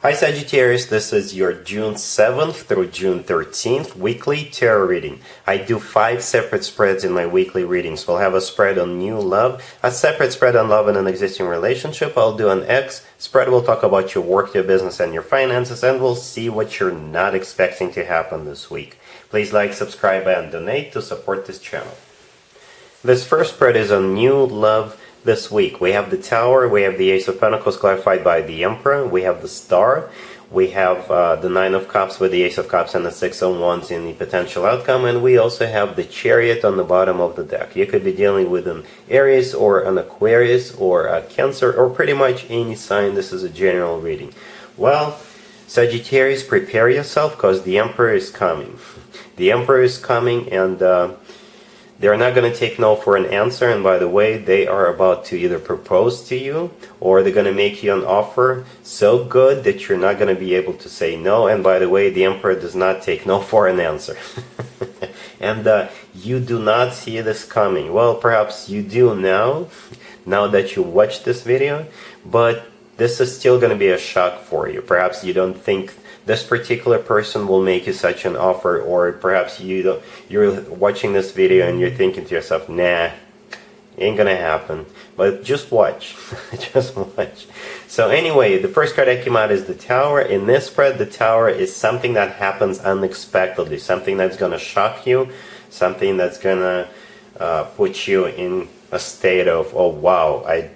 Hi Sagittarius, this is your June 7th through June 13th weekly tarot reading. I do 5 separate spreads in my weekly readings. We'll have a spread on new love, a separate spread on love in an existing relationship. I'll do an X spread. We'll talk about your work, your business, and your finances, and we'll see what you're not expecting to happen this week. Please like, subscribe, and donate to support this channel. This first spread is on new love this week. We have the Tower, we have the Ace of Pentacles clarified by the Emperor, we have the Star, we have the Nine of Cups with the Ace of Cups and the Six of Wands in the potential outcome, and we also have the Chariot on the bottom of the deck. You could be dealing with an Aries or an Aquarius or a Cancer or pretty much any sign. This is a general reading. Well, Sagittarius, prepare yourself because the Emperor is coming. The Emperor is coming, and they're not going to take no for an answer, and by the way, they are about to either propose to you or they're going to make you an offer so good that you're not going to be able to say no. And by the way, the Emperor does not take no for an answer. And you do not see this coming. Well, perhaps you do now that you watched this video, but this is still going to be a shock for you. Perhaps you don't think this particular person will make you such an offer, or perhaps you're watching this video and you're thinking to yourself, nah, ain't gonna happen. But just watch. Just watch. So anyway, the first card that came out is the Tower. In this spread, the Tower is something that happens unexpectedly, something that's gonna shock you, something that's gonna put you in a state of, oh wow, I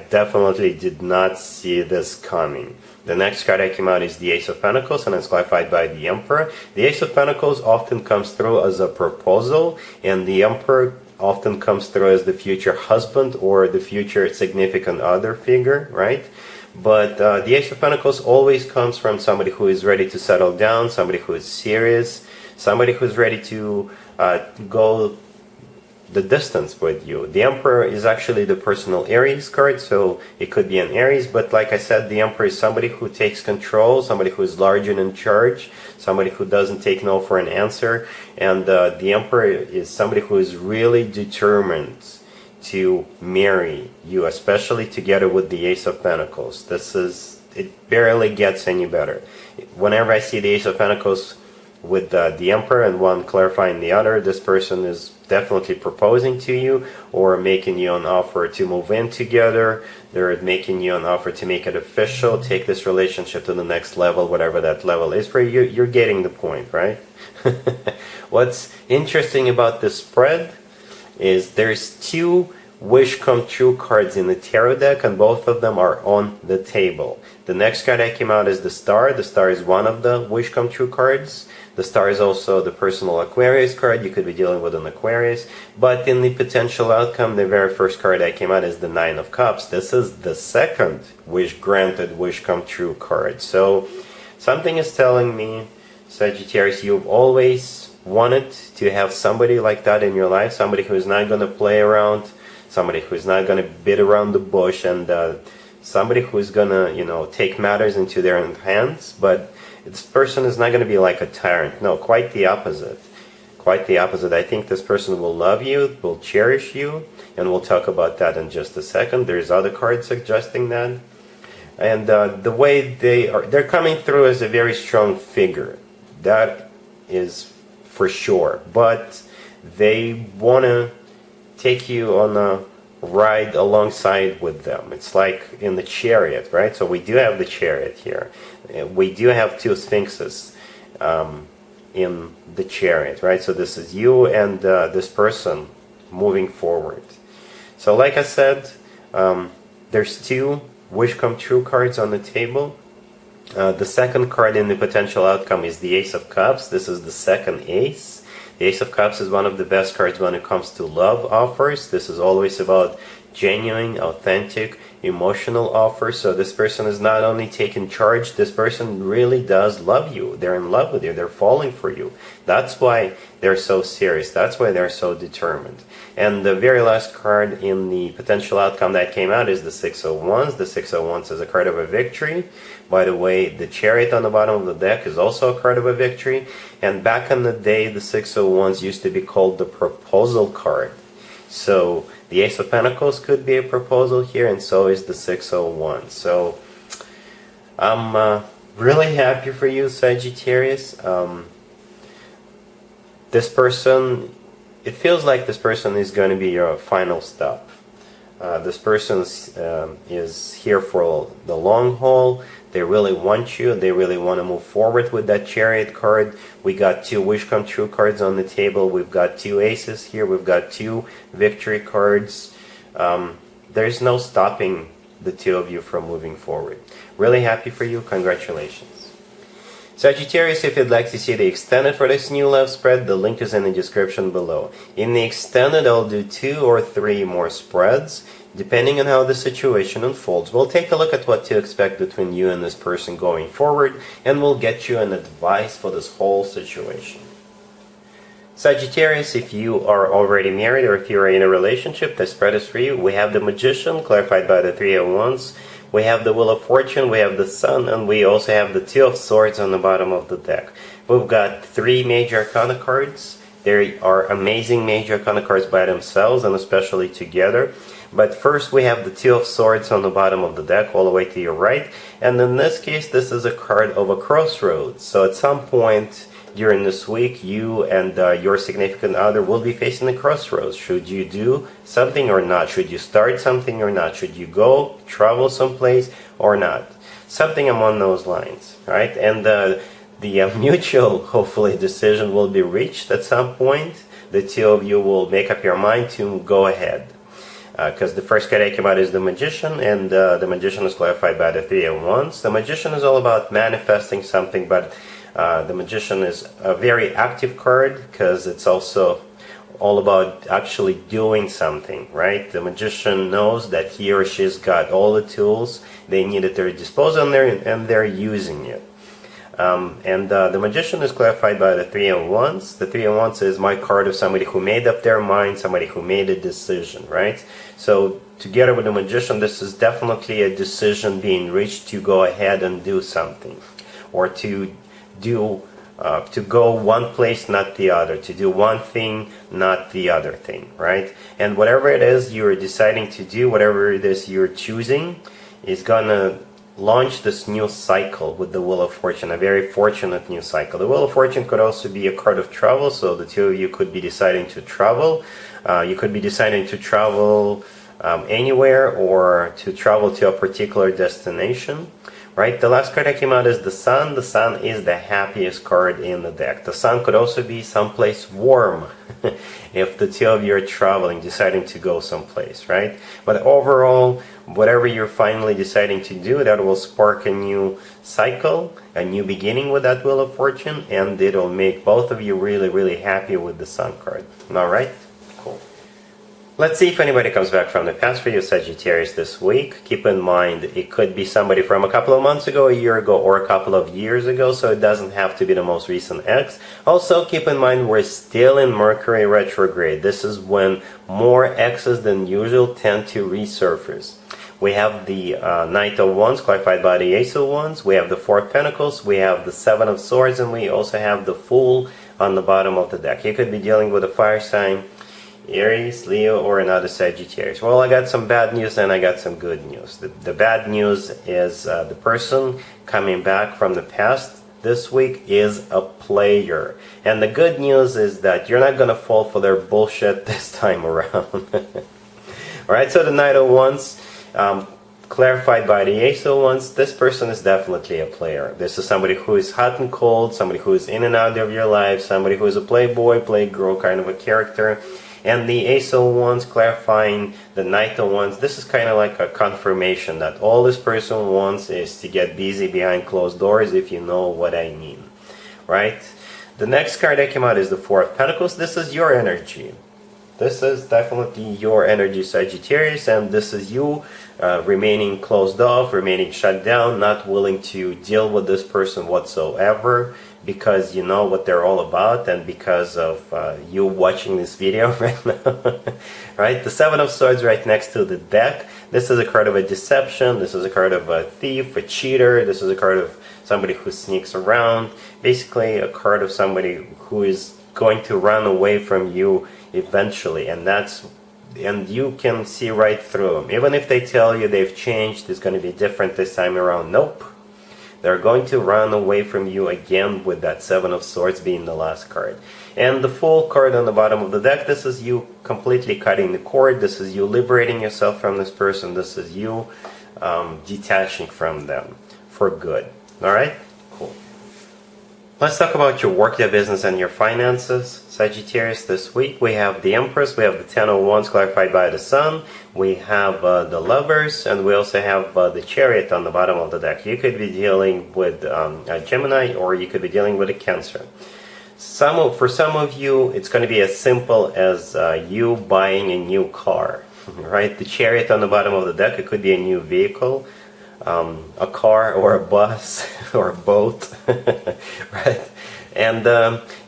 definitely did not see this coming. The next card that came out is the Ace of Pentacles, and it's clarified by the Emperor. The Ace of Pentacles often comes through as a proposal, and the Emperor often comes through as the future husband or the future significant other figure, right? But the Ace of Pentacles always comes from somebody who is ready to settle down, somebody who is serious, somebody who's ready to go the distance with you. The Emperor is actually the personal Aries card, so it could be an Aries, but like I said, the Emperor is somebody who takes control, somebody who is large and in charge, somebody who doesn't take no for an answer, and the Emperor is somebody who is really determined to marry you, especially together with the Ace of Pentacles. It barely gets any better. Whenever I see the Ace of Pentacles with the Emperor and one clarifying the other, this person is definitely proposing to you or making you an offer to move in together. They're making you an offer to make it official, take this relationship to the next level, whatever that level is for you. You're getting the point, right? What's interesting about this spread is there's 2 wish come true cards in the tarot deck, and both of them are on the table. The next card that came out is the Star. The Star is one of the wish come true cards. The Star is also the personal Aquarius card. You could be dealing with an Aquarius. But in the potential outcome, the very first card that came out is the Nine of Cups. This is the second wish granted, wish come true card. So something is telling me, Sagittarius, you've always wanted to have somebody like that in your life, somebody who's not going to play around, somebody who's not going to beat around the bush, and somebody who's going to, take matters into their own hands. But this person is not going to be like a tyrant. No, quite the opposite. Quite the opposite. I think this person will love you, will cherish you, and we'll talk about that in just a second. There's other cards suggesting that. And the way they're coming through as a very strong figure. That is for sure. But they want to take you on a ride alongside with them. It's like in the Chariot, right? So we do have the Chariot here. We do have 2 Sphinxes in the Chariot, right? So this is you and this person moving forward. So like I said, there's 2 wish come true cards on the table. The second card in the potential outcome is the Ace of Cups. This is the second ace. The Ace of Cups is one of the best cards when it comes to love offers. This is always about genuine, authentic, emotional offers. So this person is not only taking charge, this person really does love you. They're in love with you. They're falling for you. That's why they're so serious. That's why they're so determined. And the very last card in the potential outcome that came out is the Six of Wands. The Six of Wands is a card of a victory. By the way, the Chariot on the bottom of the deck is also a card of a victory. And back in the day, the Six of Wands used to be called the proposal card. So the Ace of Pentacles could be a proposal here, and so is the Six of Wands. So I'm really happy for you, Sagittarius. This person, it feels like this person is going to be your final stop. This person is here for the long haul. They really want you. They really want to move forward with that Chariot card. We got 2 Wish Come True cards on the table. We've got 2 Aces here. We've got 2 Victory cards. There's no stopping the 2 of you from moving forward. Really happy for you. Congratulations. Sagittarius, if you'd like to see the extended for this new love spread, the link is in the description below. In the extended, I'll do 2 or 3 more spreads, depending on how the situation unfolds. We'll take a look at what to expect between you and this person going forward, and we'll get you an advice for this whole situation. Sagittarius, if you are already married or if you are in a relationship, the spread is for you. We have the Magician, clarified by the 3 of Wands. We have the Wheel of Fortune, we have the Sun, and we also have the 2 of Swords on the bottom of the deck. We've got 3 Major Arcana cards. They are amazing Major Arcana cards by themselves and especially together. But first we have the 2 of Swords on the bottom of the deck all the way to your right. And in this case, this is a card of a crossroads. So at some point during this week, you and your significant other will be facing a crossroads. Should you do something or not? Should you start something or not? Should you go travel someplace or not? Something among those lines, right? And the mutual, hopefully, decision will be reached at some point. The 2 of you will make up your mind to go ahead. Because the first card I came out is the Magician, and the Magician is clarified by the 3 of Wands. The Magician is all about manifesting something, but the Magician is a very active card because it's also all about actually doing something, right? The Magician knows that he or she's got all the tools they need at their disposal and they're using it. The Magician is clarified by the 3 of Wands. The 3 of Wands is my card of somebody who made up their mind, somebody who made a decision, right? So together with the Magician, this is definitely a decision being reached to go ahead and do something, or to go one place, not the other, to do one thing, not the other thing, right? And whatever it is you're deciding to do, whatever it is you're choosing, is gonna launch this new cycle with the Wheel of Fortune, a very fortunate new cycle. The Wheel of Fortune could also be a card of travel, so the 2 of you could be deciding to travel. You could be deciding to travel anywhere, or to travel to a particular destination. Right, the last card that came out is the Sun. The Sun is the happiest card in the deck. The Sun could also be someplace warm if the 2 of you are traveling, deciding to go someplace, right? But overall, whatever you're finally deciding to do, that will spark a new cycle, a new beginning with that Wheel of Fortune, and it'll make both of you really, really happy with the Sun card. All right? Cool. Let's see if anybody comes back from the past for you, Sagittarius, this week. Keep in mind, it could be somebody from a couple of months ago, a year ago, or a couple of years ago, so it doesn't have to be the most recent ex. Also, keep in mind, we're still in Mercury retrograde. This is when more exes than usual tend to resurface. We have the Knight of Wands, clarified by the Ace of Wands. We have the 4 of Pentacles. We have the 7 of Swords, and we also have the Fool on the bottom of the deck. You could be dealing with a fire sign, Aries, Leo, or another Sagittarius. Well, I got some bad news and I got some good news. The bad news is the person coming back from the past this week is a player. And the good news is that you're not going to fall for their bullshit this time around. Alright, so the Knight of Wands, clarified by the Ace of Wands, this person is definitely a player. This is somebody who is hot and cold, somebody who is in and out of your life, somebody who is a playboy, playgirl kind of a character. And the Ace of Wands clarifying the Knight of Wands, this is kind of like a confirmation that all this person wants is to get busy behind closed doors, if you know what I mean. Right? The next card that came out is the 4 of Pentacles. This is your energy. This is definitely your energy, Sagittarius, and this is you remaining closed off, remaining shut down, not willing to deal with this person whatsoever, because you know what they're all about, and because of you watching this video right now. Right? The 7 of Swords right next to the deck. This is a card of a deception. This is a card of a thief, a cheater. This is a card of somebody who sneaks around. Basically a card of somebody who is going to run away from you eventually, and you can see right through them. Even if they tell you they've changed, it's going to be different this time around. Nope. They're going to run away from you again with that Seven of Swords being the last card. And the Fool card on the bottom of the deck, this is you completely cutting the cord. This is you liberating yourself from this person. This is you detaching from them for good. Alright? Cool. Let's talk about your work, your business, and your finances. Sagittarius, this week we have the Empress, we have the Ten of Wands clarified by the Sun, we have the Lovers, and we also have the Chariot on the bottom of the deck. You could be dealing with a Gemini, or you could be dealing with a Cancer. For some of you, it's going to be as simple as you buying a new car, right? The Chariot on the bottom of the deck, it could be a new vehicle, a car or a bus or a boat, right? And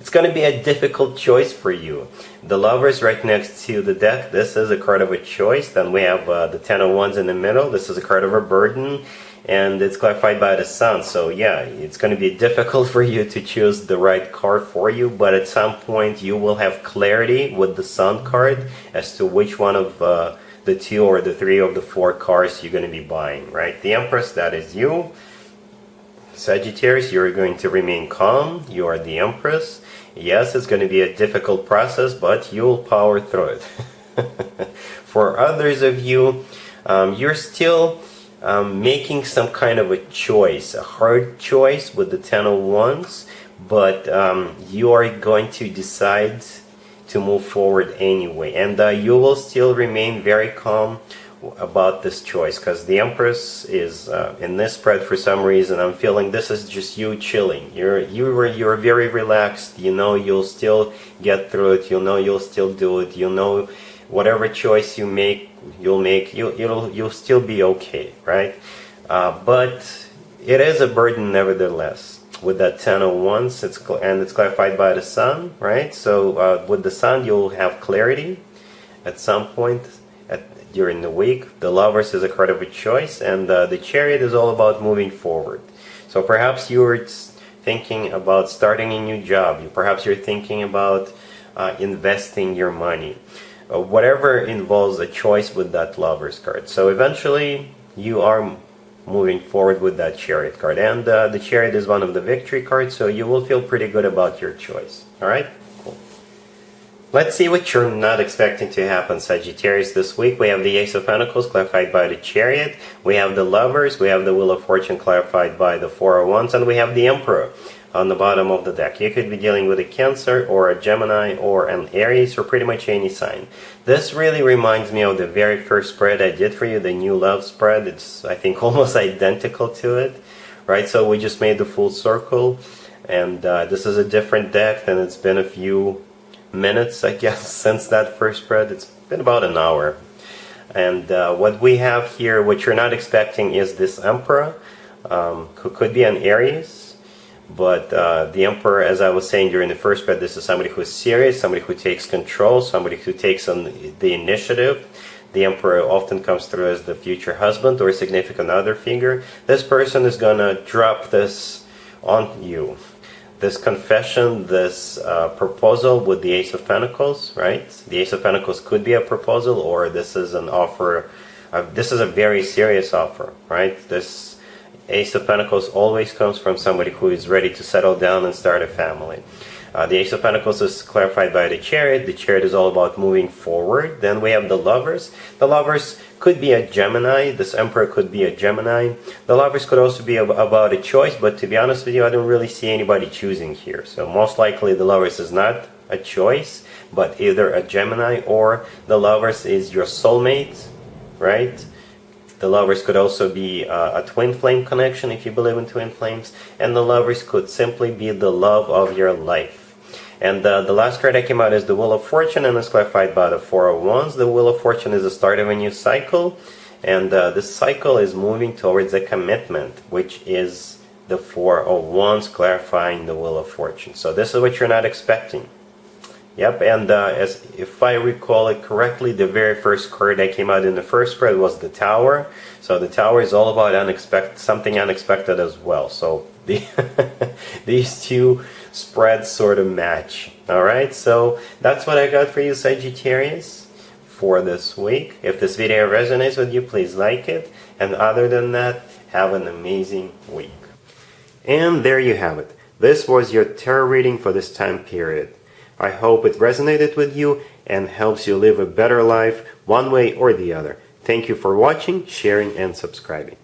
it's going to be a difficult choice for you. The Lovers right next to the deck, this is a card of a choice. Then we have the Ten of Wands in the middle. This is a card of a burden, and it's clarified by the Sun. So yeah, it's going to be difficult for you to choose the right card for you, but at some point you will have clarity with the Sun card as to which one of the two or the three of the four cars you're going to be buying, right? The Empress, that is you. Sagittarius, you're going to remain calm. You are the Empress. Yes, it's going to be a difficult process, but you'll power through it. For others of you, you're still making some kind of a choice, a hard choice with the Ten of Wands, but you are going to decide to move forward anyway, and you will still remain very calm about this choice, because the Empress is in this spread. For some reason I'm feeling this is just you chilling. You're very relaxed. You know you'll still get through it. You know you'll still do it. You know whatever choice you make, you'll still be okay, right? But it is a burden nevertheless. With that Ten of Wands, it's clarified by the Sun, right? So with the Sun, you'll have clarity at some point during the week. The Lovers is a card of a choice, and the Chariot is all about moving forward. So perhaps you're thinking about starting a new job. Perhaps you're thinking about investing your money. Whatever involves a choice with that Lovers card. So eventually, you are moving forward with that Chariot card. And the Chariot is one of the victory cards, so you will feel pretty good about your choice. Alright? Cool. Let's see what you're not expecting to happen, Sagittarius, this week. We have the Ace of Pentacles clarified by the Chariot. We have the Lovers. We have the Wheel of Fortune clarified by the Four of Wands. And we have the Emperor on the bottom of the deck. You could be dealing with a Cancer or a Gemini or an Aries, or pretty much any sign. This really reminds me of the very first spread I did for you, the New Love spread. It's, I think, almost identical to it, right? So we just made the full circle, and this is a different deck, and it's been a few minutes, I guess, since that first spread. It's been about an hour. And what we have here, what you're not expecting, is this Emperor. Could be an Aries. But the Emperor, as I was saying during the first spread, this is somebody who's serious, somebody who takes control, somebody who takes on the initiative. The Emperor often comes through as the future husband or significant other figure. This person is going to drop this on you. This confession, this proposal with the Ace of Pentacles, right? The Ace of Pentacles could be a proposal, or this is an offer. This is a very serious offer, right? This Ace of Pentacles always comes from somebody who is ready to settle down and start a family. The Ace of Pentacles is clarified by the Chariot. The Chariot is all about moving forward. Then we have the Lovers. The Lovers could be a Gemini. This Emperor could be a Gemini. The Lovers could also be about a choice, but to be honest with you, I don't really see anybody choosing here. So most likely the Lovers is not a choice, but either a Gemini or the Lovers is your soulmate, right? The Lovers could also be a twin flame connection, if you believe in twin flames. And the Lovers could simply be the love of your life. And the last card that came out is the Wheel of Fortune, and it's clarified by the Four of Wands. The Wheel of Fortune is the start of a new cycle. And this cycle is moving towards a commitment, which is the Four of Wands clarifying the Wheel of Fortune. So this is what you're not expecting. Yep, and as if I recall it correctly, the very first card that came out in the first spread was the Tower. So the Tower is all about something unexpected as well. So these two spreads sort of match. Alright, so that's what I got for you, Sagittarius, for this week. If this video resonates with you, please like it. And other than that, have an amazing week. And there you have it. This was your tarot reading for this time period. I hope it resonated with you and helps you live a better life one way or the other. Thank you for watching, sharing, and subscribing.